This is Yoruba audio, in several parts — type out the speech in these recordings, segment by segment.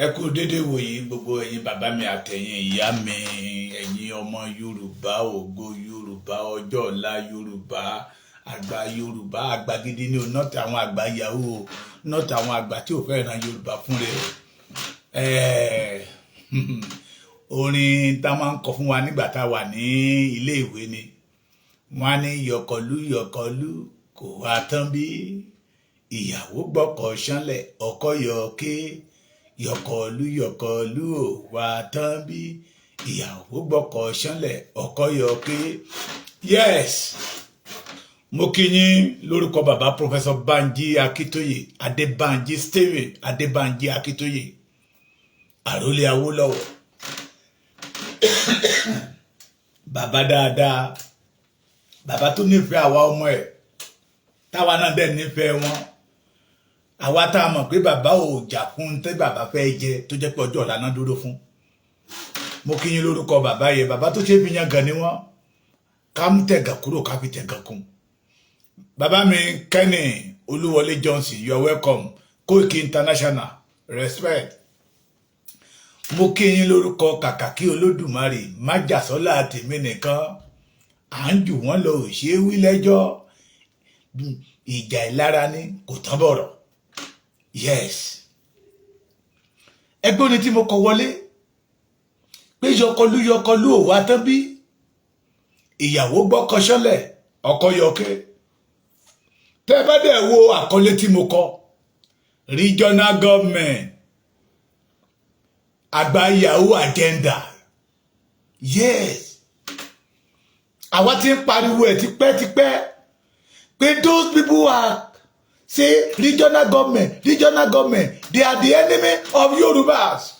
Ẹ kú dédé wòyí gbogbo ẹ̀yin bàbá mi àtẹ̀yin ìyá mi, ẹ̀yin ọmọ Yorùbá, ògo Yorùbá, ọjọ́ ọ̀la Yorùbá, àgbà gidi ni o, not àwọn àgbà yahoo, not àwọn àgbà tí ò fẹ́ ran Yorùbá fún rẹ̀. Orin tá máa ń kọ fún wa nígbà tá a wà ní ilé ìwé ni. Wọ́n á ní yọkọlú yọkọlú kò wá tán bí ìyàwó gbọ́kọ̀ ṣánlẹ̀ ọkọ yọké. Yọkọlú yọkọlú ò wá tán bí ìyàwó gbọ́kọ̀ ṣánlẹ̀ ọkọ yọké. Yes, mo kí yín lórúkọ bàbá Professor Banji Akitoye, Adébánjí Stephen Adébánjí Akitoye, àrólé Awólọ́wọ̀. Bàbá dáadáa, bàbá tó nífẹ̀ẹ́ àwa ọmọ ẹ̀, táwa náà dẹ̀ nífẹ̀ẹ́ wọn. Àwa tá a mọ̀ pé bàbá ò jà fún tẹ́ bàbá fẹ́ jẹ tó jẹ́ pé ọjọ́ ọ̀la náà dúró fún. Mo kí yín lórúkọ bàbá yẹn, bàbá tó ṣe fi yan gan ni wọ́n. Ká mú tẹ̀gàn kúrò ká fi tẹ̀gàn kún. Bàbá mi Kenny Olúwọlé Johnson, you are welcome. Koiki International, respect. Mo kí yín lórúkọ Kàkàkí Olódùmarè, májàsọ́lá tèmi nìkan. À ń jù wọ́n lọ ò ṣe é wí lẹ́jọ́. Ìjà ìlara ni kò tán bọ̀rọ̀. Yes. Ẹgbọ́n ni tí mo kọ wọlé pé yọkọlú yọkọlú ò wá tán bí ìyàwó gbọ́kọ̀ ṣánlẹ̀ ọkọ yọké. Tẹ́ bá dẹ̀ wo àkọlé tí mo kọ, regional government àgbà yahoo agenda. Yes. Àwa ti ń pariwo ẹ̀ tipẹ́tipẹ́ pé those people are say regional government, they are the enemy of Yorubas.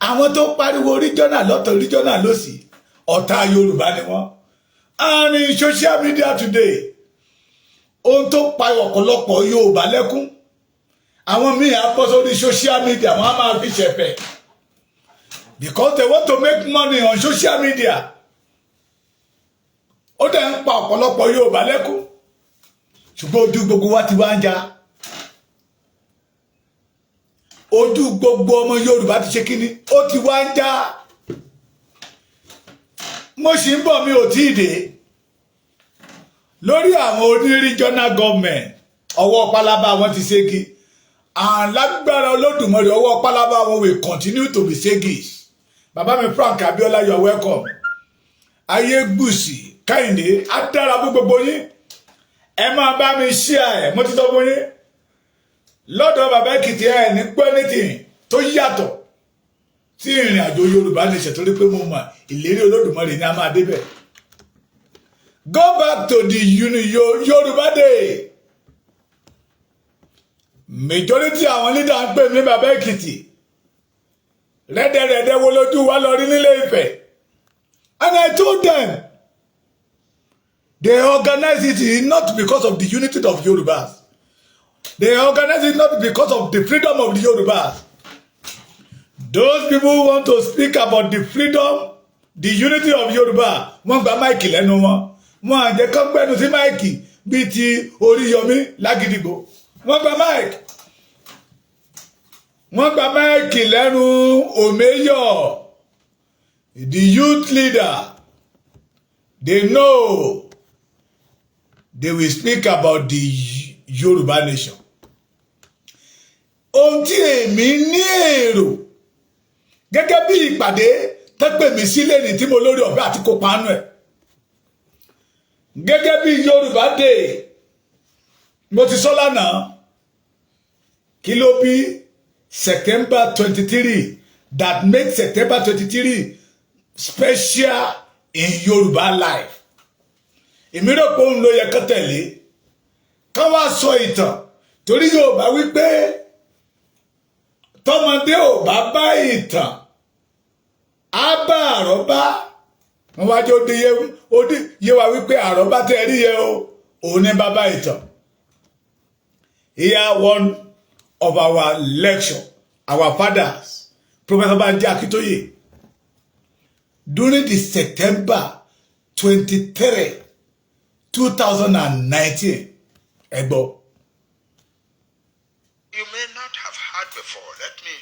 Àwọn tó pariwo regional lọ́tọ̀ regional lọ́sì, ọ̀tá Yorùbá ni wọ́n. And in social media today, ohun tó pa ọ̀pọ̀lọpọ̀ Yorùbá lẹ́kún. Àwọn míì á bọ́ sórí social media, wọ́n á máa fi ṣẹ̀fẹ̀. Because they want to make money on social media. Ó dẹ̀ ń pa ọ̀pọ̀lọpọ̀ Yorùbá lẹ́kún. Ṣùgbọ́n ojú gbogbo wa ti wá ń jà. Ojú gbogbo ọmọ Yorùbá ti ṣe kíní, ó ti wá ń jà. Mo ṣì ń bọ̀ mi ò tí ì dé. Lórí àwọn oní regional government, ọwọ́ pálábá wọn ti ségi. Lágbára Olódùmarè ọwọ́ pálábá wọn will continue to be ségis. Bàbá mi Frank Abiola, you are welcome. Ayégbùsì Kẹ́hìndé, á dára fún gbogbo yín. Ẹ máa bá mi share ẹ̀, mo ti sọ fún yín. Lọ́dọ̀ bàbá Èkìtì ẹ̀ ní pé anything tó yàtọ̀ sí ìrìn àjò Yorùbá lè ṣètòrí pé mo mọ̀ ìlérí Olódùmarè ní a máa débẹ̀. Go back to the Yorùbá Day. Majority àwọn leader ń pè mí bàbá Èkìtì. Rẹ́dẹ̀rẹ́dẹ́ wo lójú wa lọ rí nílé Ifẹ̀. And I told them, they organize it not because of the unity of Yorubas. They organize it not because of the freedom of the Yorubas. Those people who want to speak about the freedom, the unity of Yoruba, wọ́n gba máìkì lẹ́nu wọn. Wọ́n á jẹ́ kán gbẹ́nu sí máìkì bíi ti Oríyọmí Lágídígbò. Wọ́n gba máìkì. Wọ́n gba máìkì lẹ́nu Omeyo, the youth leader. They know they will speak about the Yoruba nation. Ohun tí èmi ní èrò gẹ́gẹ́ bí ìpàdé tẹ́pẹ̀ mi sílẹ̀ ní tí mo lórí ọ̀fẹ́ àti kópa nù ẹ̀. Gẹ́gẹ́ bí Yorùbá Day, mo ti sọ lánàá, kí ló bí September 23 that makes September 23 special in Yoruba life. Èmi rò pé òun ló yẹ kán tẹ̀lé. Ká wá sọ ìtàn torí Yorùbá wípé tọmọdé ò bá bá ìtàn á bá àrọ́bá. Wọ́n wá jẹ́ ó yé wa wípé àrọ́bá tẹ́ rí yẹ o, òun ní bàbá ìtàn. Here one of our lecture, our fathers, Professor Banji Akitoye, during the September 23, 2019, Egbo. You may not have had before. Let me.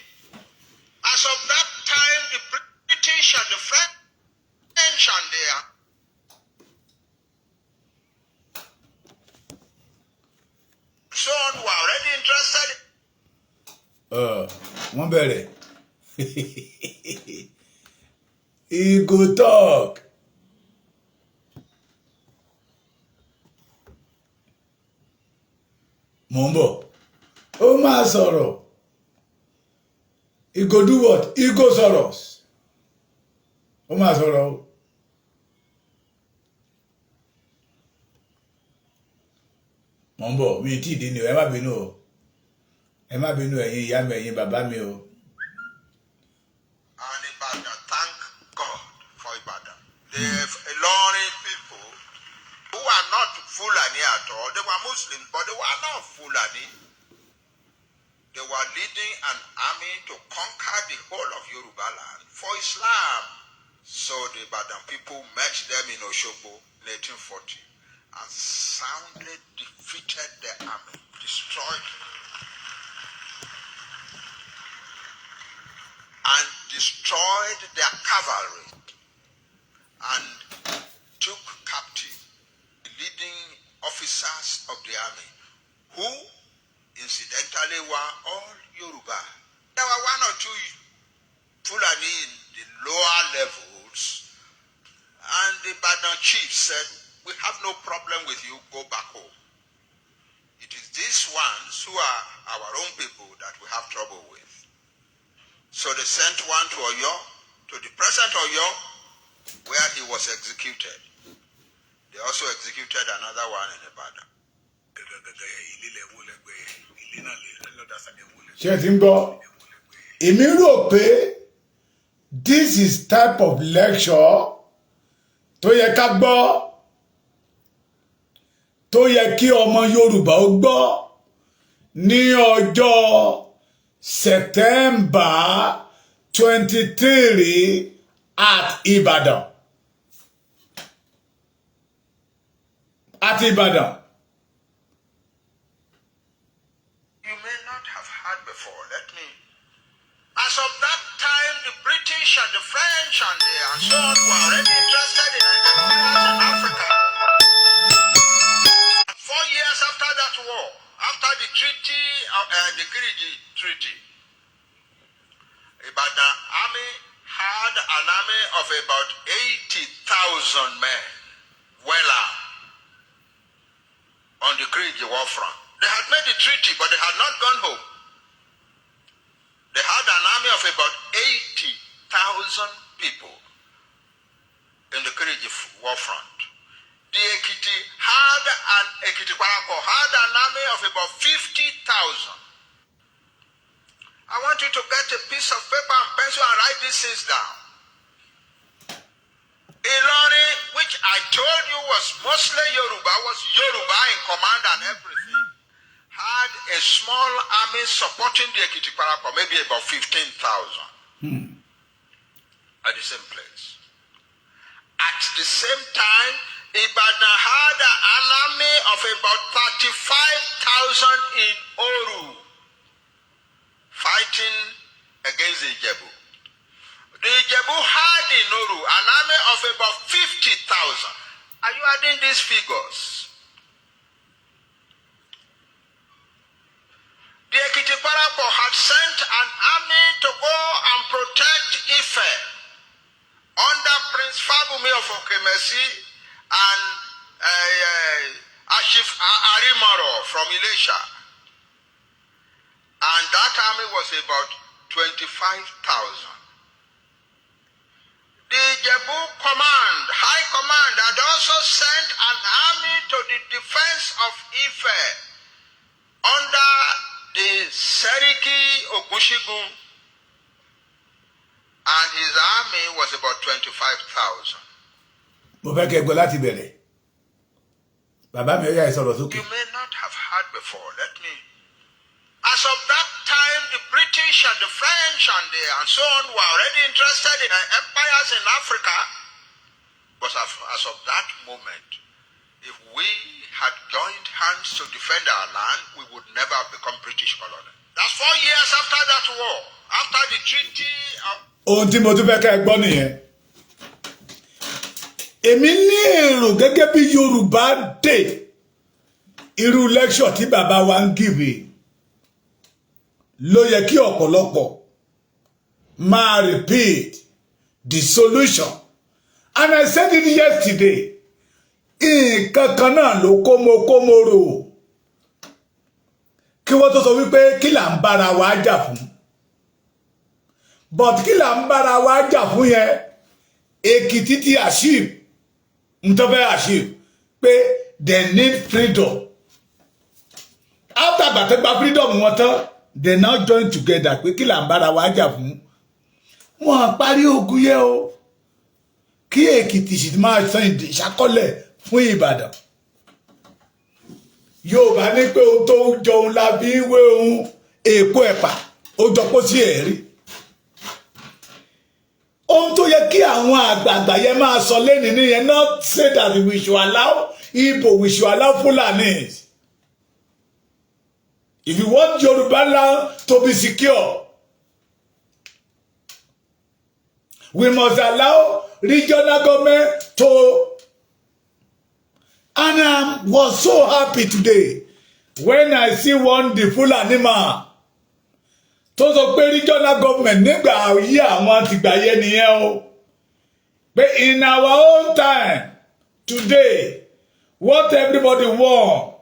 As of that time, the British and the French and their so on were already interested. One better. He go talk. Mumbo. Ó máa sọ̀rọ̀. He go do what? He go sọ̀rọ̀. Ó máa sọ̀rọ̀. Mumbo, mi ti di ni o, ẹ má bínú o. Ẹ má bínú ẹ̀yin ìyá mi, ẹ̀yin bàbá mi o. And Ibadan, thank God for Ibadan. The Ilorin people who are not Fulani at all, they were Muslims, but they were not Fulani. They were leading an army to conquer the whole of Yoruba land for Islam. So the Ibadan people met them in Osogbo in 1840 and soundly defeated the army, destroyed their cavalry and took captive the leading officers of the army, who incidentally were all Yoruba. There were one or two Fulani in the lower levels, and the Ibadan chief said, "We have no problem with you, go back home. It is these ones who are our own people that we have trouble with." So they sent one to Oyo, to the present Oyo, where he was executed. They also executed another one in Ibadan. Ṣé ti ń gbọ́? Èmi rò pé this is type of lecture tó yẹ ká gbọ́, tó yẹ kí ọmọ Yorùbá ó gbọ́ ní ọjọ́ September 23 at Ibadan. At Ibadan. You may not have heard before. Let me. As of that time, the British and the French and so on were already interested in empires in Africa. 4 years after that war, after the treaty, the Kiriji Treaty, Ibadan army had an army of about 80,000 men, well on the Kiriji war front. They had made the treaty, but they had not gone home. They had an army of about 80,000 people in the Kiriji war front. The Ekiti had an army of about 50,000. I want you to get a piece of paper and pencil and write these things down. Ilorin, which I told you was mostly Yoruba, was Yoruba in command and everything, had a small army supporting the Ekiti Parappa, maybe about 15,000 at the same place. At the same time, Ibadan had an army of about 35,000 in Oru, fighting against the Ijebu. The Ijebu had in Oru an army of about 50,000. Are you adding these figures? The Ekiti Parappa had sent an army to go and protect Ife under Prince Fabumi of Okemesi and Ashiri Arimoro from Ilesha. And that army was about 25,000. The Jebu command, high command, had also sent an army to the defense of Ife under the Seriki Ogunshigun, and his army was about 25,000. Mo fẹ́ kẹ́ gbọ́ láti bẹ̀rẹ̀. Bàbá mi ó yá ìsọ̀rọ̀ sókè. You may not have heard before. Let me. As of that time, the British and the French and so on were already interested in empires in Africa. But as of that moment, if we had joined hands to defend our land, we would never have become British colony. That's 4 years after war, after the treaty of... ohun tí mo tún fẹ́ ká ẹ gbọ́ nìyẹn. Èmi ní èrò gẹ́gẹ́ bí Yorùbá dé irú lecture tí bàbá wa ń give ló yẹ kí ọ̀pọ̀lọpọ̀ máa repeat the solution. And I said it yesterday. Nǹkan kan náà ló kómokómo rò kí wọ́n tó sọ wípé kí là ń bára wa jà fún. But kí là ń bára wa jà fún yẹn Èkìtì ti achieve n tó fẹ́ achieve pé they need freedom. After gbàtẹ́gbà freedom wọn tán they now join together pé kí là ń bára wa jà fún. Wọ́n parí ogun yẹn o kí Èkìtì sì máa san ìṣàkọlẹ̀ fún Ìbàdàn. Yorùbá ní pé ohun tó ń jọun la bí wé ohun èpo ẹ̀pà ó jọ pọ̀ sí ẹ̀rí. Ohun tó yẹ kí àwọn àgbààgbà yẹn máa sọ lẹ́ni nìyẹn, not say that we should allow Igbo, we should allow Fulanis. If you want Yoruba land to be secure, we must allow regional government to. And I was so happy today when I see one the Fulani man tó sọ pé regional government nígbà yí àwọn àtìgbà yẹn nìyẹn o pé in our own time today what everybody want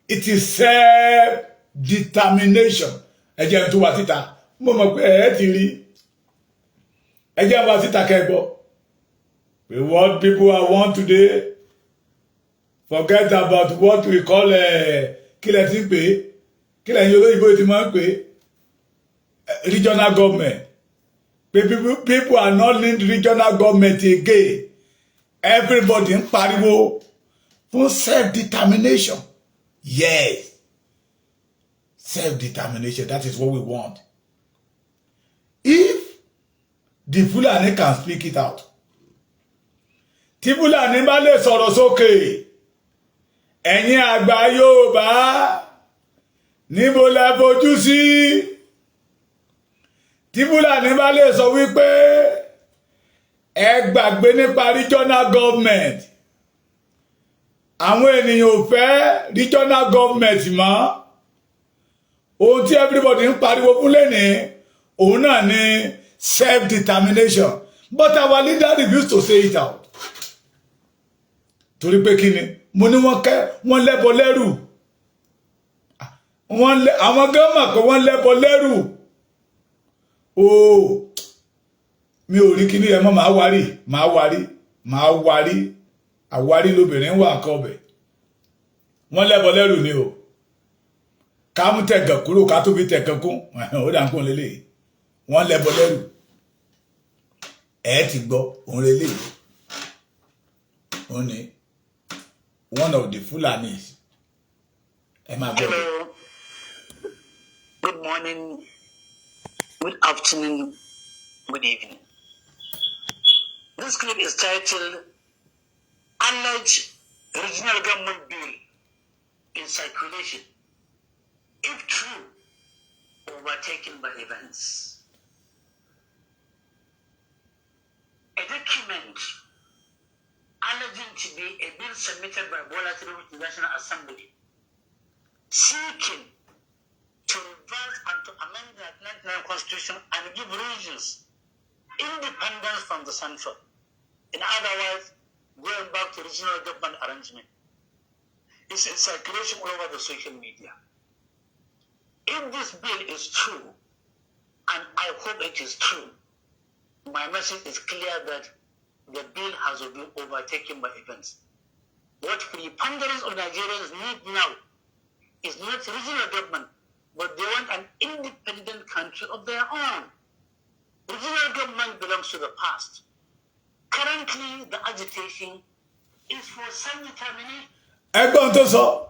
it is self-determination. Ẹ jẹ́ tó wá síta mo mọ̀ pé ẹ ti rí ẹ jẹ́ wá síta kẹ́gbọ́ pé what people are want today. Forget about what we call kílẹ̀ tí ń pè kílẹ̀ yín olóyìnbó ti máa ń pè regional government. People are not in regional government again. Everybody ń pariwo fún self-determination. Yes. Self-determination, that is what we want. If the Fulani can speak it out. Tí Fulani bá lè sọ̀rọ̀ sókè. Ẹ̀yin àgbà Yorùbá níbo la fojú sí tí Fúlàní bá lè sọ wípé ẹ gbàgbé nípa regional government àwọn ènìyàn ò fẹ́ regional government mọ́ ohun tí everybody ń pariwo fún lẹ́nìí òun náà ni self-determination, but our leader refused to say it out. Torí pé kí ni mo ní wọ́n lẹ́bọ lẹ́rù àwọn gọ́ọ̀mà kò wọ́n lẹ́bọ lẹ́rù ooo mi ò rí kí ní ẹmọ́ àwárí lóbìnrin wà nǹkan ọbẹ̀ wọ́n lẹ́bọ lẹ́rù ni o ká mú tẹ̀gàn kúrò ká tó fi tẹ̀gàn kún ó dà ń kún lélẹ̀ wọ́n lẹ́bọ lẹ́rù ẹ̀ ti gbọ́ òun lélẹ̀ òun ni one of the Fulanis. Hello. Good morning, good afternoon, good evening. This clip is titled Alleged Regional Government Bill in Circulation, if true, overtaken by events. A document alleging to be a bill submitted by Bola Tinubu to the National Assembly seeking to revise and to amend the 1999 Constitution and give regions independence from the central. In other words, going back to regional government arrangement. It's in circulation all over the social media. If this bill is true, and I hope it is true, my message is clear that the bill has been overtaken by events. What preponderance of Nigerians need now is not regional government, but they want an independent country of their own. Regional government belongs to the past. Currently, the agitation is for self-determination. Ẹgbọ́n tó sọ,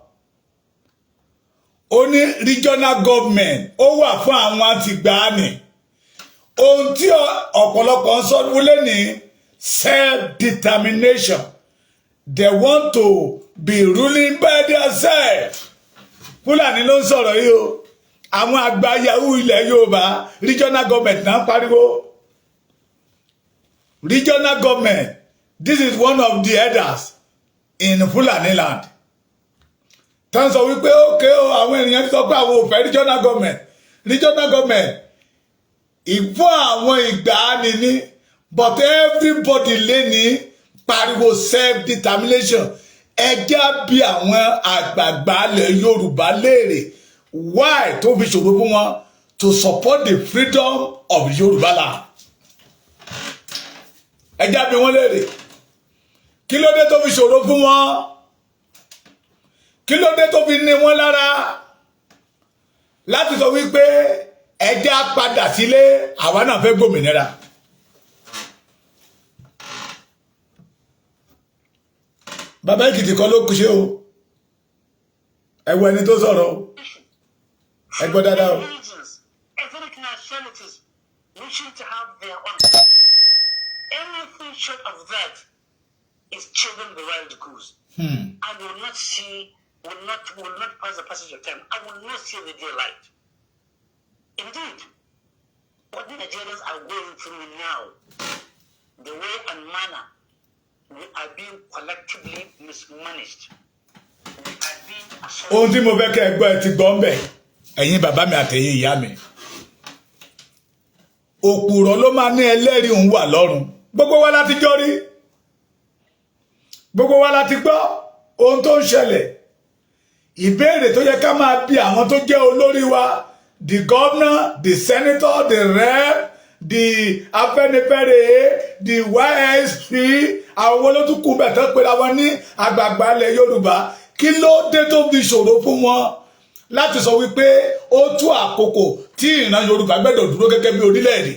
ó ní regional government, ó wà fún àwọn àtìgbàanì. Ohun tí ọ̀pọ̀lọpọ̀ ń sọ wọlé ní self-determination. They want to be ruling by themselves. Fúlàní ló ń sọ̀rọ̀ yìí o. àwọn àgbà yahoo ilẹ̀ Yorùbá regional government náà pariwo regional government. This is one of the elders in Fulani land. Tán sọ wípé okay o àwọn ènìyàn ti sọ pé àwọn ò fẹ́ regional government ìfọ́ àwọn ìgbàanì ni but everybody lé ní pariwo self determination. Ẹjẹ́ bí àwọn àgbààgbà ilẹ̀ Yorùbá léèrè why tó fi ṣòro fún wọn to support the freedom of Yorùbá land. Ẹjẹ́ bí wọ́n léèrè kí ló dé tó fi ṣòro fún wọn, kí ló dé tó fi ní wọn lára láti sọ wípé ẹjẹ́ á padà sílé àwa náà fẹ́ gbòmìnira. Bàbá Èkìtì kan ló kú ṣe o, ẹ wo ẹni tó sọ̀rọ̀ o, ẹ gbọ́ dáadáa o. Ethnic nationalities wishing to have their own. Anything short of that is children the wild goose. I will not see, will not pass the passage of time. I will not see the daylight. Indeed, what the Nigerians are going through now, the way and manner we are being collectively mismanaged. We are being assaulted. Ohun tí mo fẹ́ kẹ́ ẹ gbọ́ ẹ ti gbọ́ ń bẹ̀ ẹ̀yin bàbá mi àtẹ̀yin ìyá mi. Òpùrọ̀ ló máa ní ẹlẹ́rìí òun wà lọ́run. Gbogbo wa láti jọ rí. Gbogbo wa láti gbọ́ ohun tó ń ṣẹlẹ̀. Ìbéèrè tó yẹ ká máa bi àwọn tó jẹ́ olórí wa, the governor, the senator, the rep, the Afẹ́nifẹ́re, the YSP, àwọn olótùkù bẹ̀tẹ̀ pé àwọn ní àgbààgbà ilẹ̀ Yorùbá. Kí ló dé tó fi ṣòro fún wọn láti sọ wípé ó tó àkókò tí ìran Yorùbá gbẹ́dọ̀ dúró gẹ́gẹ́ bí orílẹ̀-èdè?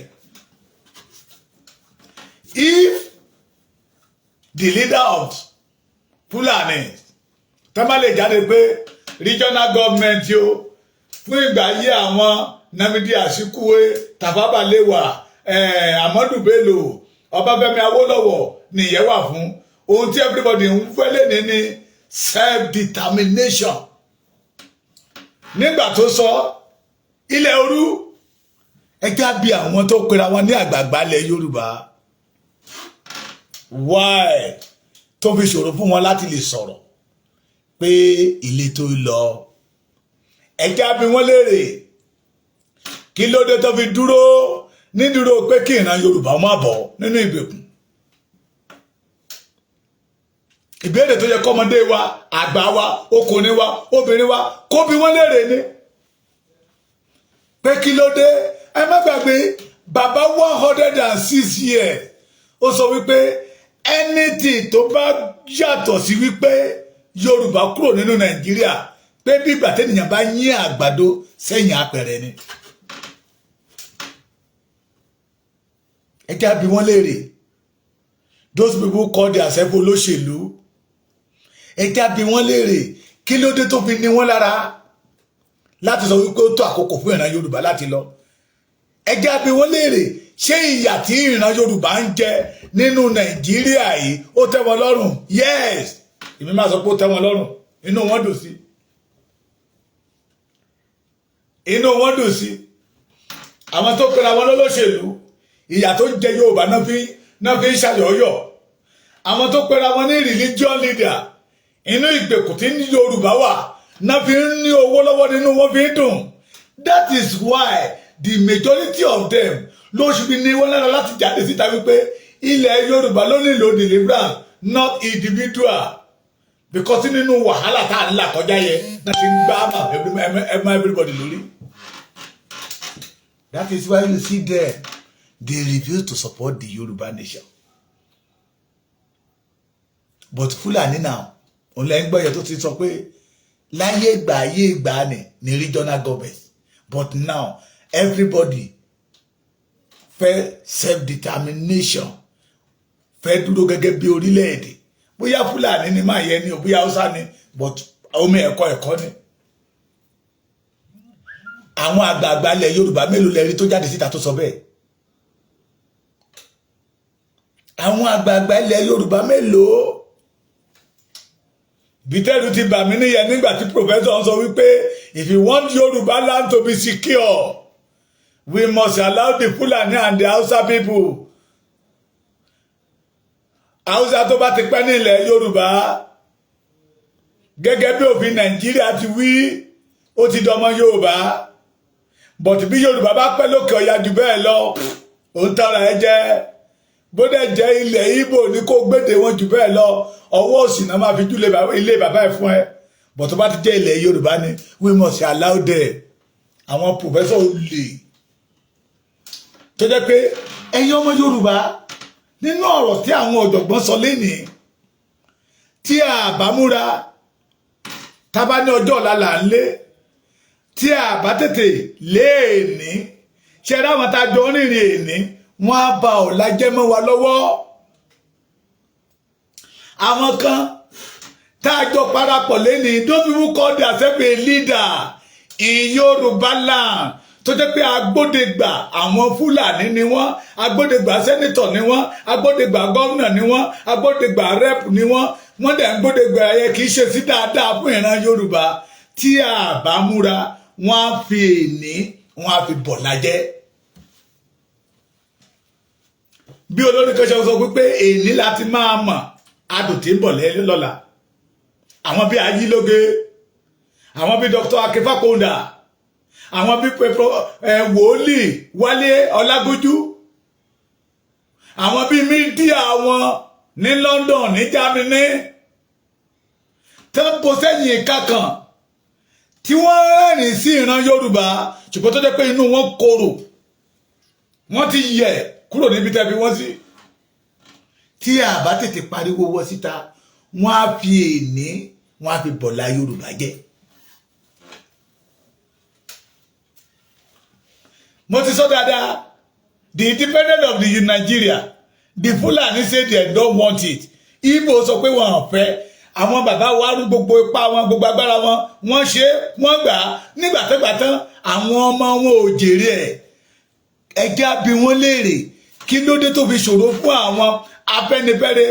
If the leader of Fulani tẹ́ bá lè jáde pé regional government yóò fún ìgbà yí àwọn Nnamdi Azikiwe, Tafawa Balewa, Ahmadu Bello, Ọbáfẹ́mi Awólọ́wọ̀ nìyẹn wà fún. Ohun tí everybody ń fẹ́ lé ní self determination. Nígbà tó sọ ilẹ̀ Òru, ẹjá bí àwọn tó pera wọn ní àgbààgbà ilẹ̀ Yorùbá. Why tó fi ṣòro fún wọn láti lè sọ̀rọ̀ pé ilé tó lọ? Ẹjá bí wọ́n léèrè kí ló dé tó fi dúró nídúró pé kí ìran Yorùbá má bọ́ nínú ìgbèkùn? Ìbéèrè tó yẹ kọ́mọdé wa, àgbà wa, ọkùnrin wa, obìnrin wa kó bí wọ́n léèrè ni pé kí ló dé? Ẹ má gbàgbé bàbá 106 years ó sọ wípé anything tó bá yàtọ̀ sí wípé Yorùbá kúrò nínú Nàìjíríà pé bí ìgbà tẹ́nìyàn bá yín àgbàdo sẹ́yìn apẹ̀rẹ̀ ni. Ẹ já bí wọ́n léèrè. Those people call themselves olóṣèlú. Ẹ já bí wọ́n léèrè kí ló dé tó fi ní wọ́n lára láti sọ wípé ó tó àkókò fún ìran Yorùbá láti lọ. Ẹ já bí wọ́n léèrè ṣé ìyà tí ìran Yorùbá ń jẹ nínú Nàìjíríà yìí ó tẹ́ wọn lọ́rùn? Yes, èmi máa sọ pé ó tẹ́ wọn lọ́rùn. Inú wọn dùn sí. Inú wọn dùn sí. Àwọn tó pera wọn lólóṣèlú, ìyà tó jẹ Yorùbá náà fi ń ṣàyọ̀yọ̀. Àwọn tó pera wọn ní religion leader, inú ìgbèkùn tí ní Yorùbá wà náà fi ń ní owó lọ́wọ́ nínú wọn fi ń dùn. That is why the majority of them ló ṣe fi ní wọn lára láti jáde síta wípé ilẹ̀ Yorùbá ló nílò deliverance, not individual. Because nínú wàhálà tá à ń là kọjá yẹn náà ti ń gbá everybody lórí. That is why you see them, they refuse to support the Yoruba nation. But Fulani now, òun lẹ́yìn gbọ́yẹ̀ tó ti sọ pé láyé ìgbà ní regional government. But now, everybody fẹ́ self-determination, fẹ́ dúró gẹ́gẹ́ bí orílẹ̀-èdè. Bóyá Fulani ni máa yẹ ni o, bóyá Hausa ni, but omi ẹ̀kọ́ ni. Àwọn àgbààgbà ilẹ̀ Yorùbá mélòó lẹ́rí tó jáde síta tó sọ bẹ́ẹ̀? Àwọn àgbààgbà ilẹ̀ Yorùbá mélòó? Bítẹ́rù ti bà mí níyẹn nígbà tí professor sọ wípé If you want Yoruba land to be secure, we must allow the Fulani and the Hausa people. Hausa tó bá ti pẹ́ ní ilẹ̀ Yorùbá gẹ́gẹ́ bí òfin Nàìjíríà ti wí ó ti dọmọ Yorùbá. But bí Yorùbá bá pẹ́ lókè ọya jù bẹ́ẹ̀ lọ ó ń tara ẹ jẹ. Bó dẹ̀ jẹ́ ilẹ̀ Ìgbò ní kó gbédè wọn jù bẹ́ẹ̀ lọ ọwọ́ òsì náà máa fi júlé ilé bàbá ẹ̀ fún ẹ. But tó bá ti jẹ́ ilẹ̀ Yorùbá ni we must allow them. Àwọn professor olè tó jẹ́ pé ẹ̀yin ọmọ Yorùbá nínú ọ̀rọ̀ tí àwọn ọ̀jọ̀gbọ́n sọ lénìí tí a bá múra tá bá ní ọjọ́ ọ̀la là ń lé tí a bá tètè léèní ṣe ráwọn tá jọ rìnrìn èní wọ́n á ba ọ̀la jẹ́ mọ́ wa lọ́wọ́. Àwọn kan tá a jọ parapọ̀ lénìí those people call themselves a leader in Yorùbá land tó jẹ́ pé agbódegbà àwọn Fúlàní ni wọ́n, agbódegbà sẹ́nitọ̀ ni wọ́n, agbódegbà gómìnà ni wọ́n, agbódegbà rẹ́pù ni wọ́n dẹ̀ ń gbódegbà ayẹ kì í ṣe sí dáadáa fún ìran Yorùbá tí a bá múra wọ́n á fi èní wọ́n á fi bọ̀ lájẹ́. Bí olórí kan ṣe sọ pé èní láti máa mọ̀ adùn tí ń bọ̀ lẹ́yìn lọ́la. Àwọn bí Ajílóge, àwọn bí Dr. Akínfàkóńdà, àwọn bí wòlíì Wálé Ọlágójú, àwọn bí mídíà wọn ní London ní Germany tán bó sẹ́yìn ìka kan tí wọ́n rẹ́rìn sí ìran Yorùbá ṣùgbọ́n tó jẹ́ pé inú wọn korò wọ́n ti yẹ̀ kúrò níbi tẹ́bí wọ́n sí. Tí a bá tètè pariwo wọ́ síta wọ́n á fi èní wọ́n á fi bọ̀lá Yorùbá jẹ́. Mo ti sọ dáadáa the independence of the Nigeria the Fulani say they don't want it. Igbo sọ pé wọn ò fẹ́. Àwọn bàbá wa rú gbogbo ipá wọn gbogbo agbára wọn wọ́n ṣe wọ́n gbà nígbàtẹ́gbàtán àwọn ọmọ wọn ò jèrè ẹ̀. Ẹjẹ́ bí wọ́n léèrè kí ló dé tó fi ṣòro fún àwọn Afẹ́nifẹ́re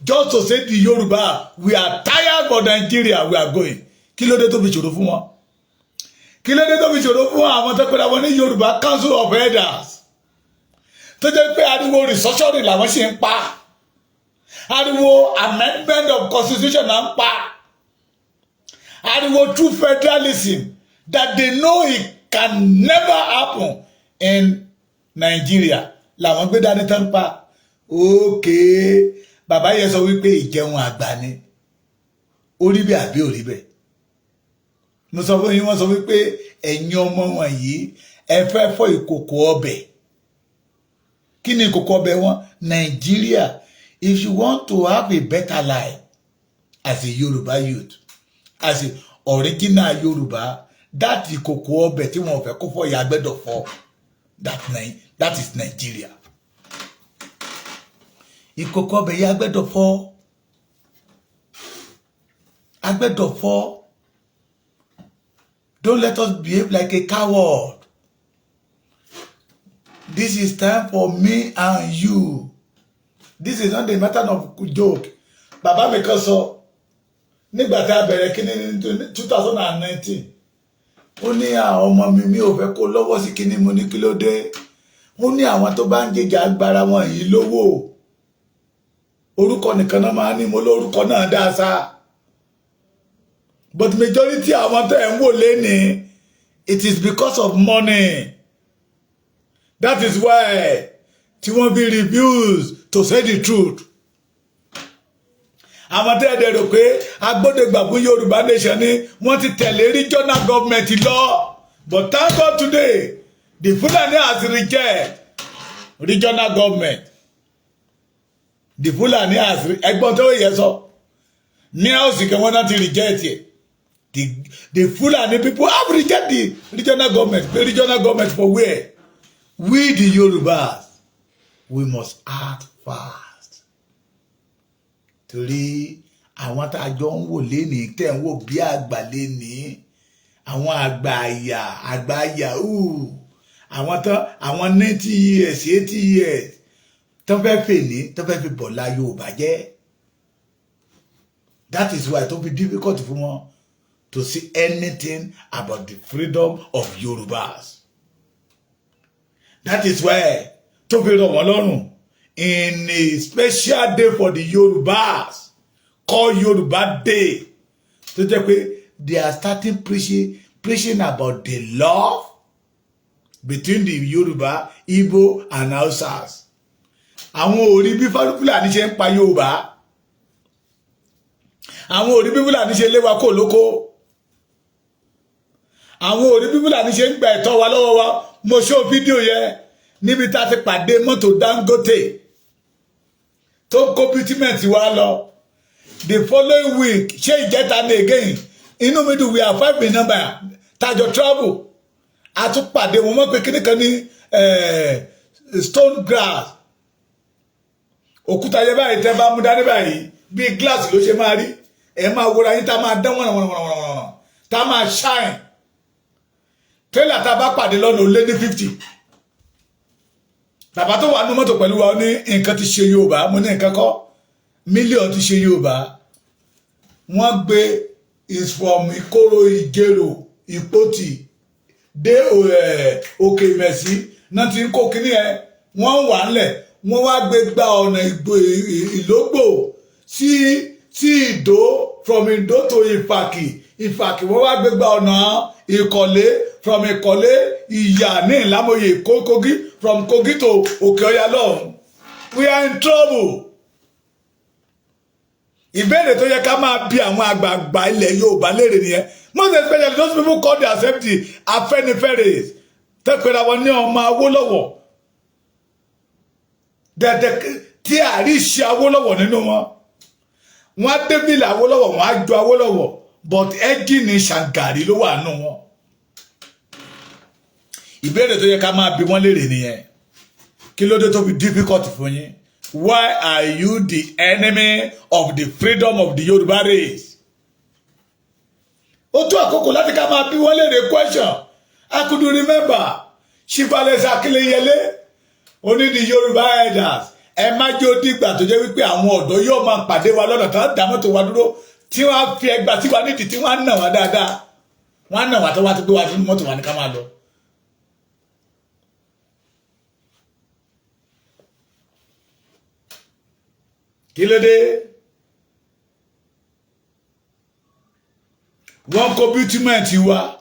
just to say the Yorùbá we are tired of Nigeria we are going. Kí ló dé tó fi ṣòro fún wọn? Kí ló dé tó fi ṣòro fún àwọn tó pera wọn ní Yorùbá Council of Elders tó jẹ́ pé ariwo restructuring làwọn ṣe ń pa, ariwo amendment of constitution là ń pa, ariwo true federalism that they know it can never happen in Nigeria làwọn gbé dání tán pa. Okay, bàbá yẹn sọ wípé ìjẹun àgbà ni orí bẹ́ẹ̀ àbí orí bẹ́ẹ̀. Mo sọ fún yín wọ́n sọ wípé ẹ̀yin ọmọ wọ̀nyí ẹ fẹ́ fọ́ ìkòkò ọbẹ̀. Kí ni ìkòkò ọbẹ̀ wọn? Nigeria. If you want to have a better life as a Yoruba youth, as a original Yoruba, that ìkòkò ọbẹ̀ tí wọ́n fẹ́ kó fọ́ ìyá gbẹ́dọ̀ fọ́. That is Nigeria. Ìkòkò ọbẹ̀ ìyá gbẹ́dọ̀ fọ́. Agbẹ́dọ̀ fọ́. Don't let us behave like a coward. This is time for me and you. This is not a matter of joke. Bàbá mi kan sọ nígbà tí a bẹ̀rẹ̀ kíní ní 2019. Ó ní àwọn ọmọ mi ò fẹ́ kó lọ́wọ́ sí kíní mo ní kí ló dé. Ó ní àwọn tó bá ń jẹjà agbára wọn yìí lówó. Orúkọ nìkan náà máa ní mo lórúkọ náà dáa sáà. But majority àwọn tó ń wò lénìí, it is because of money. That is why tí wọ́n fi refuse to say the truth. Àwọn tó ẹ̀dẹ̀ rò pé agbódegbà fún Yorùbá nation ni wọ́n ti tẹ̀lé regional government lọ. But thank God today, the Fulani has rejected regional government. The Fulani has ẹgbọ́n tó yẹ sọ ní house kan wọ́n náà ti reject it. The Fulani people have rejected the regional government. The regional government for where? We the Yorubas, we must act fast. Torí àwọn tá a jọ ń wò lénìí tẹ̀ ń wò bí àgbà lénìí, àwọn àgbà yahoo, àwọn 90 years, 80 years, tán fẹ́ fè ní, tán fẹ́ fi bọ̀lá Yorùbá jẹ́. That is why it will be difficult fún wọn to see anything about the freedom of Yorubas. That is why to be alone in a special day for the Yorubas called Yoruba Day. So they are starting preaching about the love between the Yoruba, Igbo, and Hausas. Àwọn orí bí Fúlàní ṣe ń pa Yorùbá. Àwọn orí bí Fúlàní ṣe lé wa kó lóko. Àwọn orí bí Fúlàní ṣe ń gba ẹ̀tọ́ wa lọ́wọ́ wa. Mo show fídíò yẹn níbi tá ti pàdé mọ́tò Dangote tó kó bitumen wa lọ. The following week, ṣé ìjẹta ní again, inú mi dùn we are 5 in number, tájọ travel. A tún pàdé wọn mọ́ pé kíní kan ní stone grass. Òkúta yẹ báyìí tẹ́ bá mú dání báyìí bí glass ló ṣe máa rí. Ẹ máa wòrà yín tá máa dán wọ̀nà tá máa shine. Trailer tá bá pàdé lọ́nà ó lé ní 50. Bàbá tó wà nínú mọ́tò pẹ̀lú wa ní nǹkan ti ṣe Yorùbá, mo ní nǹkan kọ́. Mílíọ̀nù ti ṣe Yorùbá. Wọ́n gbé is from Ìkóró Ìjẹ̀rò Ìpótì dé Òkè Mẹ̀sí náà ti ń kó kíní ẹ wọ́n wà ńlẹ̀ wọ́n wá gbé gba ọ̀nà Ìlógbò sí Ìdó from Ìdó to Ìfàkì wọ́n wá gbé gba ọ̀nà Ìkọ̀lé from Ìkọ̀lé Ìyà ní Ìlámòye Kogi from Kogi to Òkè Ọya lọ́hùn. We are in trouble. Ìbéèrè tó yẹ ká máa bi àwọn àgbààgbà ilẹ̀ Yorùbá léèrè nìyẹn. Most especially those people call themselves the Afẹ́nifẹ́re tẹ́pẹ́ra wọn ní ọmọ Awólọ́wọ̀ dẹ̀dẹ̀ tí àríṣe Awólọ́wọ̀ nínú wọn. Wọ́n á débìlì Awólọ́wọ̀ wọ́n á jọ Awólọ́wọ̀ but ẹ́gìnì Ṣàngàrí ló wà nù wọn. Ìbéèrè tó yẹ ká máa bi wọ́n léèrè nìyẹn. Kí ló dé tó fi difficult fún yín? Why are you the enemy of the freedom of the Yoruba race? Ó tó àkókò láti ká máa bí wọ́n léèrè question. I could remember Ṣífàlẹ́sì Akínyẹlé oní the Yoruba elders. Ẹ má jẹ́ ó dìgbà tó jẹ́ wípé àwọn ọ̀dọ́ yóò máa pàdé wa lọ́nà tó dá mọ́tò wa dúró tí wọ́n á fi ẹgbà tí wà nídìí tí wọ́n á nà wá dáadáa. Wọ́n á nà wá tó wá ti gbé wa sínú mọ́tò wa ní ká máa lọ. Kí ló dé? Wọ́n kó bitumen wa,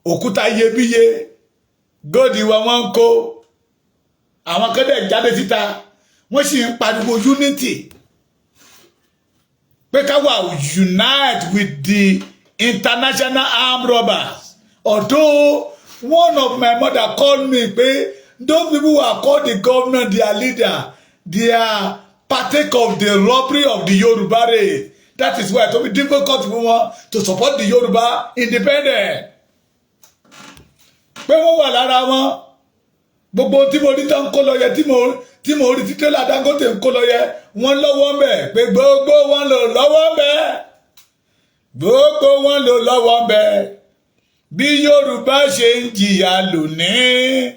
òkúta iyebíye, góòdì wa wọ́n kó, àwọn kan dẹ̀ jáde síta, wọ́n sì ń pariwo unity. Pé ká wà unite with the international armed robbers. Although one of my mother called me pé those people who are called the governor, their leader, they are partake of the robbery of the Yoruba race. That is why it will be difficult for one to support the Yoruba independence. Pé wọ́n wà lára wọn. Gbogbo tí mo rí tán kó lọ yẹ tí mo rí títí la Dangote ń kó lọ yẹ wọ́n lọ́wọ́ ń bẹ̀ pé gbogbo wọn lò lọ́wọ́ ń bẹ̀. Gbogbo wọn lò lọ́wọ́ ń bẹ̀. Bí Yorùbá ṣe ń jìyà lónìí,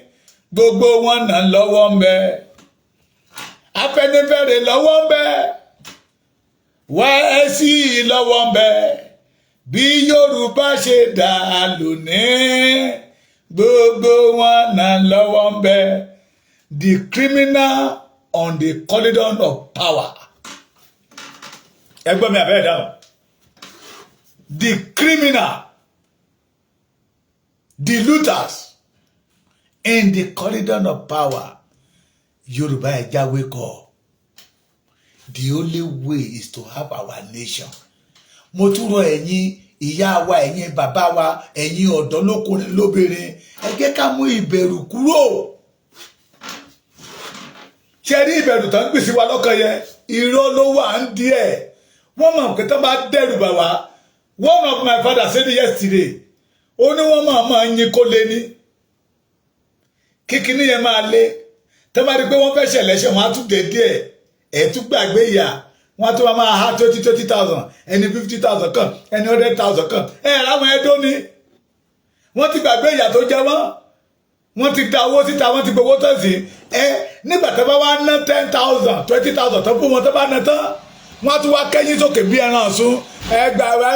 gbogbo wọn náà lọ́wọ́ ń bẹ̀. Afẹ́nifẹ́re lọ́wọ́ ń bẹ YSC lọ́wọ́ ń bẹ bí Yorùbá ṣe dà lónìí gbogbo wọn náà lọ́wọ́ ń bẹ. The criminal on the corridor of power. Ẹgbọ́n mi àbẹ́rẹ́ dáhùn. The criminal, the looters in the corridor of power. Yoruba ẹja wake up. The only way is to have our nation. Mo tún rọ̀ ẹ̀yin ìyá wa, ẹ̀yin bàbá wa, ẹ̀yin ọ̀dọ́ lókùnrin lóbìnrin, ẹ jẹ́ ká mú ìbẹ̀rù kúrò. Ṣé rí ìbẹ̀rù tó ń gbèsè wa lọ́kàn yẹn? Irọ́ ló wà ń díẹ̀. Wọ́n mọ̀ pé tó bá dẹ́rù bà wá. One of my father said yesterday, ó ní wọ́n máa yín kó lé ní. Kíkiní yẹn máa lé. Tẹ́ bá rí pé wọ́n fẹ́ ṣẹlẹ́ṣẹ̀ wọ́n á tún dé díẹ̀ ẹ̀ tún gbàgbé ìyà wọ́n á tún máa há 20,000 ẹni 50,000 kan ẹni 100,000 kan láwọn ẹ̀dọ́ ni wọ́n ti gbàgbé ìyà tó jẹ wọ́n ti da owó síta wọ́n ti gbowó tán sí nígbà tó bá wá ná 10,000 20,000 tó fún wọn tó bá ná tán wọ́n á tún wá kẹ́yìn sókè bí ẹran ọ̀sùn ẹgbàá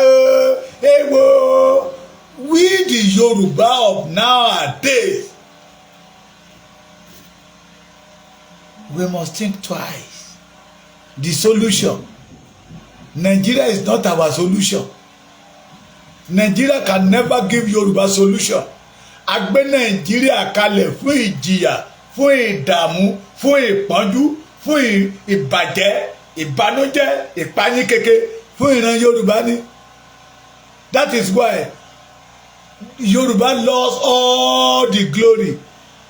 Ewo, we the Yoruba of nowadays, we must think twice. The solution. Nigeria is not our solution. Nigeria can never give Yoruba solution. A gbé Nigeria kalẹ̀ fún ìjìyà, fún ìdààmú, fún ìpọ́njú, fún ìbàjẹ́, ìbànújẹ́, ìpayínkeke, fún ìran Yoruba ni. That is why Yoruba lost all the glory.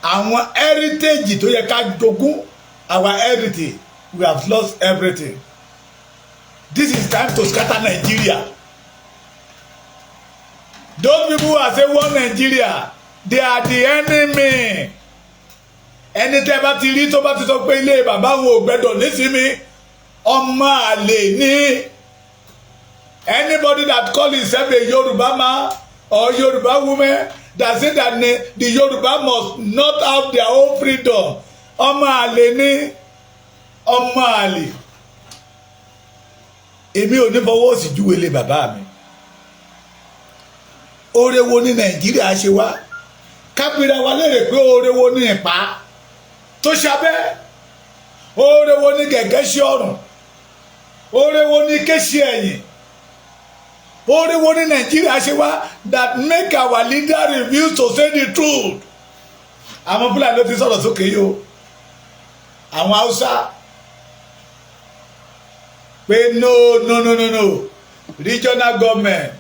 Àwọn heritage tó yẹ ká jogún, our heritage, we have lost everything. This is time to scatter Nigeria. Those people who are saying one Nigeria, they are the enemy. Ẹni tẹ́ bá ti rí tó bá ti sọ pé ilé bàbá wọn ò gbẹ́dọ̀ nísìmí, ọmọ àlè ni. Anybody that call himself a Yoruba man or Yoruba woman that say that the Yoruba must not have their own freedom, ọmọ àlè ni, ọmọ àlè. Èmi ò ní fọwọ́ sí júwe lé bàbá mi. Oore wo ní Nàìjíríà ṣe wá? Kápẹ́rẹ́ wa lérè pé oore wo ní ìpá tó ṣabẹ́? Oore wo ní gẹ̀gẹ́ ṣe ọrùn? Oore wo ní kéṣe ẹ̀yìn? Oore wo ní Nàìjíríà ṣe wá that make our leader refuse to say the truth? Àwọn Fúlàní ló ti sọ̀rọ̀ sókè yìí o. Àwọn Haúsá pé no regional government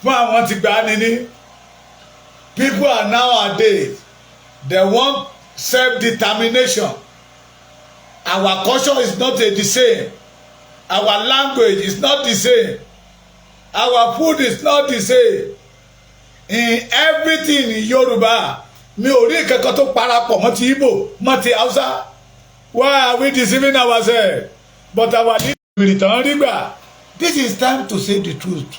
fún àwọn ti gbà á níní. People are nowadays, they want self-determination. Our culture is not the same. Our language is not the same. Our food is not the same. In everything in Yoruba, mi ò rí kankan tó parapọ̀ mọ́ ti Igbo, mọ́ ti Hausa. Why are we deceiving ourselves? But our leader, this is time to say the truth.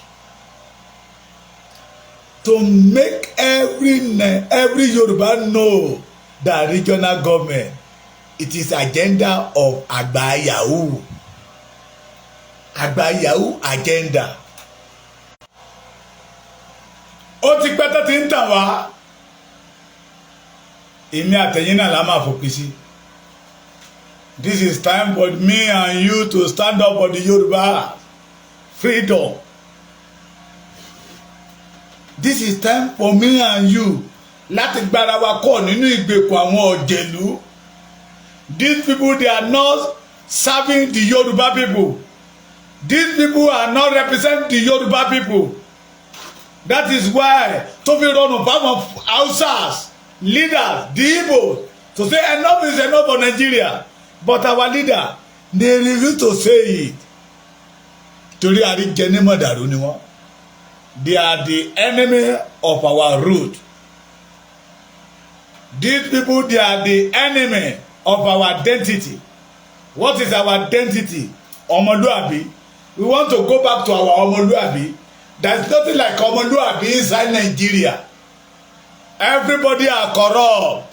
To make every Yoruba know that regional government, it is agenda of Agba Yahoo. Agba Yahoo agenda. Ó ti pẹ́ tó ti ń tàn wá. Èmi àtẹ̀yìn náà la máa fòpin sí. This is time for me and you to stand up for the Yoruba freedom. This is time for me and you láti gbára wa kọ́ nínú ìgbèkùn àwọn ọ̀jẹ̀lú. These people, they are not serving the Yoruba people. These people are not representing the Yoruba people. That is why tó fi rọrùn fáwọn Hausas, leaders, the Igbo, to say enough is enough for Nigeria. But our leader, they refuse to say it. Torí àríjẹnímọ̀dàrú ni wọ́n. They are the enemy of our root. These people, they are the enemy of our identity. What is our identity? Ọmọlúàbí. We want to go back to our ọmọlúàbí. There's nothing like ọmọlúàbí inside Nigeria. Everybody are corrupt.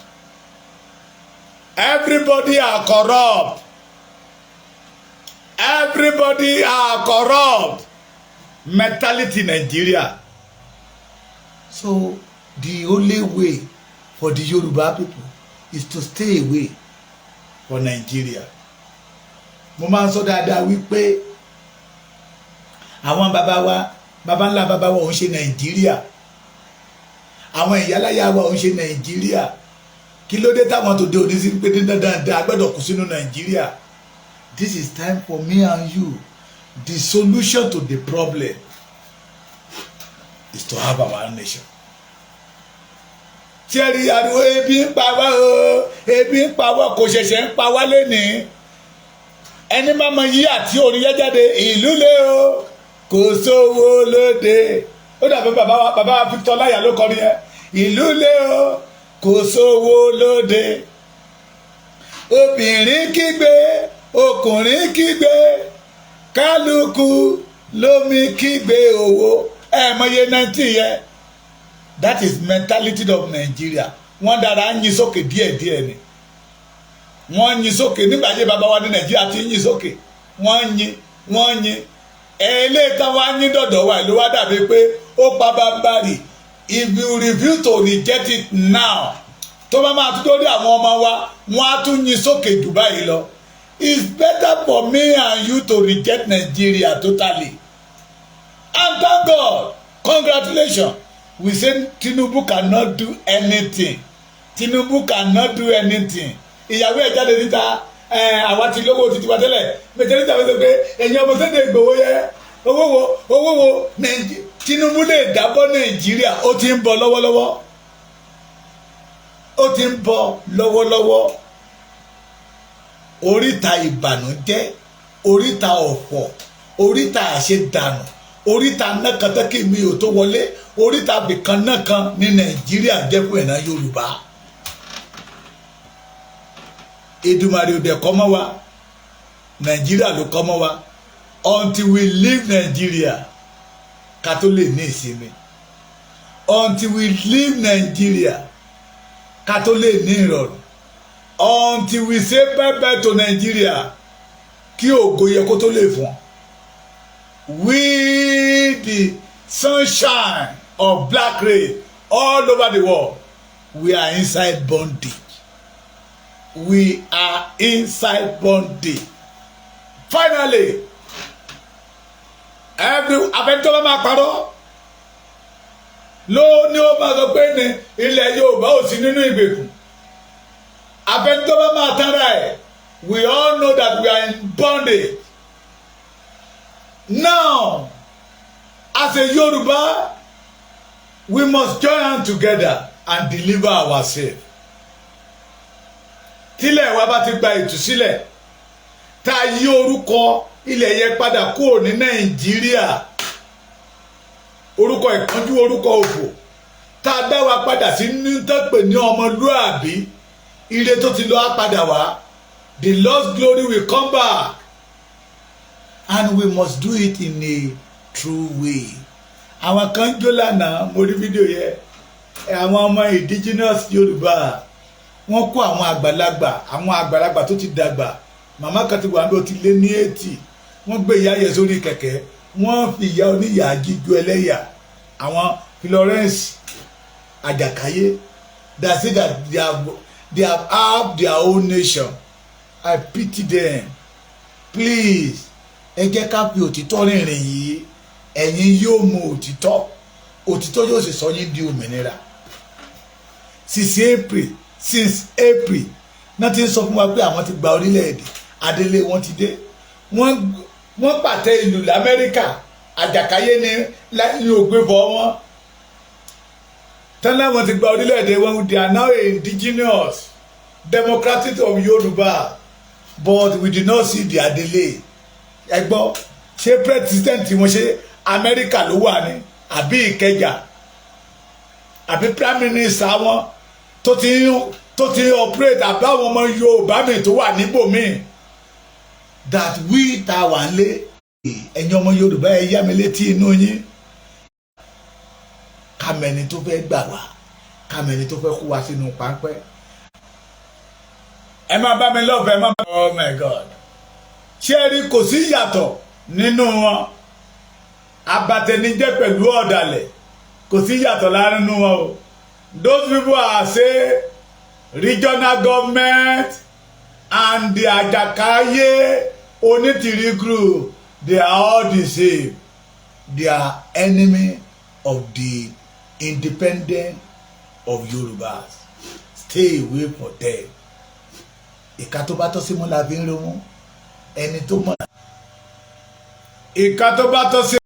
Everybody are corrupt. Everybody are corrupt. Mentality Nigeria. So the only way for the Yoruba people is to stay away from Nigeria. Mo máa ń sọ dáadáa wípé àwọn baba ńlá baba wa ò ń ṣe Nàìjíríà. Àwọn ìyáláyà wa ò ń ṣe Nàìjíríà. Kí ló dé táwọn tó dé òní sí pé dandan agbẹ́dọ̀ kù sínú Nàìjíríà? This is time for me and you. The solution to the problem is to have our nation. Thierry ariwo ebi ń pa wá o, ebi ń pa wá, kò ṣẹ̀ṣẹ̀ ń pa wá lénìí. Ẹni máa mọ yí àti orin yẹn jáde ìlú lé o, kò sówó lóde. Ó dàbí bàbá wa Victor Láyà ló kọrin yẹn. Ìlú lé o, kò sówó lóde. Obìnrin kígbe, ọkùnrin kígbe, kálukú lómi kígbe owó. Mọye 90 yẹn. That is mentality of Nigeria. Wọ́n dára ń yín sókè díẹ̀díẹ̀ ni. Wọ́n yín sókè nígbà yẹn bàbá wa ní Nàìjíríà ti ń yín sókè. Wọ́n yín. ẹlẹ́ẹ̀kan wá ní dọ̀dọ̀ wa ló wá dàbí pé ó pa bámbárì. If you refuse to reject it now, tó bá máa tún lórí àwọn ọmọ wa wọ́n á tún yín sókè jù báyìí lọ. It's better for me and you to reject Nigeria totally. And thank God, congratulations. We say Tinubu cannot do anything. Tinubu cannot do anything. Ìyàwó ẹ̀ jáde níta àwa ti lówó títí wa tẹ́lẹ̀ mẹtẹ níta wọ́n sọ pé ẹ̀yin ọmọ Sunday Igboho yẹ owó wo Tinubu lè dábọ́ Nàìjíríà ó ti ń bọ̀ lọ́wọ́lọ́wọ́. Ó ti ń bọ̀ lọ́wọ́lọ́wọ́. Oríta ìbànújẹ́, oríta ọ̀fọ̀, oríta àṣedànù, oríta nákàtàkì mi ò tó wọlé, oríta bìkan náà kan ní Nàìjíríà jẹ́ fún ẹ̀nà Yorùbá. Èdùmàrè òde kọ́ mọ́ wa, Nàìjíríà ló kọ́ mọ́ wa. Until we leave Nigeria, ká tó lè ní ìsinmi. Until we leave Nigeria, ká tó lè ní ìrọ̀rùn. Until we say bye bye to Nigeria, kí ògo yẹ kó tó lè fún. We the sunshine of black race all over the world, we are inside bondage. We are inside bondage. Finally, abẹ́tọ́ máa parọ́ ló ní ó máa sọ pé ní ilẹ̀ Yorùbá ò sí nínú ìgbèkùn. Abẹ́tọ́ máa tán ra ẹ̀. We all know that we are in bondage. Now, as a Yoruba, we must join hands together and deliver ourselves. Tílẹ̀ wa bá ti gba ìtúsílẹ̀, tá a yí orúkọ ilẹ̀ yẹn padà kúrò ní Nàìjíríà, orúkọ ìpọ́njú, orúkọ òfò, tá a dá wa padà sí nítọ́pẹ̀ ní ọmọlúàbí, ire tó ti lọ á padà wá. The lost glory will come back. And we must do it in a true way. Àwọn kan jó lánàá, mo rí fídíò yẹn. Àwọn ọmọ indigenous Yorùbá, wọ́n kó àwọn àgbàlagbà tó ti dàgbà. Màmá kan ti wà ní ó ti lé ní 80. Wọ́n gbé ìyá yẹn sórí kẹ̀kẹ́. Wọ́n fi ìyá oníyà jíjó ẹlẹ́yà. Àwọn Florence Àjàkáyé. They say that they have had their own nation. I pity them. Please, ẹ jẹ́ ká fi òtítọ́ rìnrìn yìí. Ẹ̀yin yóò mọ òtítọ́. Òtítọ́ yóò sì sọ yín di òmìnira. Since April, náà ti ń sọ fún wa pé àwọn ti gba orílẹ̀-èdè. Adélé wọn ti dé. Wọ́n pàtẹ ìlú l'Amẹ́ríkà. Àjàkáyé ní ògbébọ̀ wọn. Tẹ́lẹ̀ wọ́n ti gba orílẹ̀-èdè wọn. They are now indigenous, democratic of Yoruba. But we did not see their delay. Ẹ gbọ́, ṣé president wọn ṣe Amẹ́ríkà ló wà ní àbí Ìkẹjà àbí prime minister wọn tó ti operate àbí àwọn ọmọ Yorùbá mi tó wà níbòmíì. That we ta wà ń lé ẹ̀yin ọmọ Yorùbá ẹ yá mi létí inú yín. Kàmẹ́ni tó fẹ́ gbà wá, kàmẹ́ni tó fẹ́ kó wá sínú páńpẹ́. Ẹ máa bá mi lọ́fẹ̀ẹ́, máa bá mi. Oh my God. Ṣé ẹ rí kò sí ìyàtọ̀ nínú wọn? Abatẹnijẹ́ pẹ̀lú ọ̀dàlẹ̀ kò sí ìyàtọ̀ láàrin wọn o. Those people are say regional government and the Àjàkáyé Onítìrí group, they are all the same. They are enemy of the independent of Yorubas. Stay away from them. Ìka tó bá tọ́ sí mú la fi ń rí wọn. Ẹni tó mọ̀. Ìka tó bá tọ́ sí